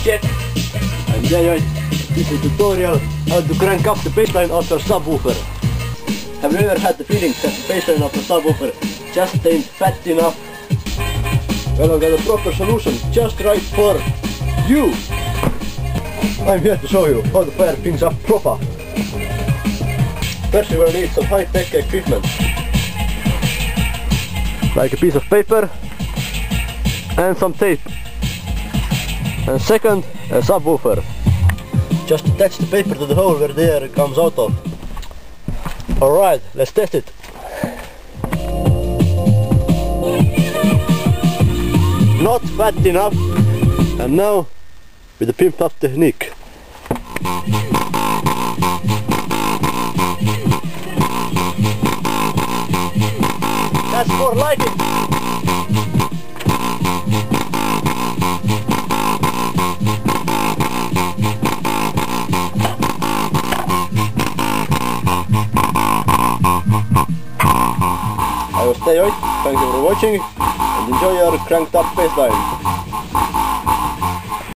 shit! I'm Jay. This is a tutorial how to crank up the bassline of your subwoofer. Have you ever had the feeling that the bassline of the subwoofer just ain't fat enough? Well, I've got a proper solution just right for you! I'm here to show you how to fire things up proper. First you will need some high-tech equipment, like a piece of paper and some tape. And second, a subwoofer. Just attach the paper to the hole where the air comes out of. Alright, let's test it. Not fat enough. And now with the pimped up technique. That's more like it. I will stay out. Thank you for watching and enjoy your cranked up bassline.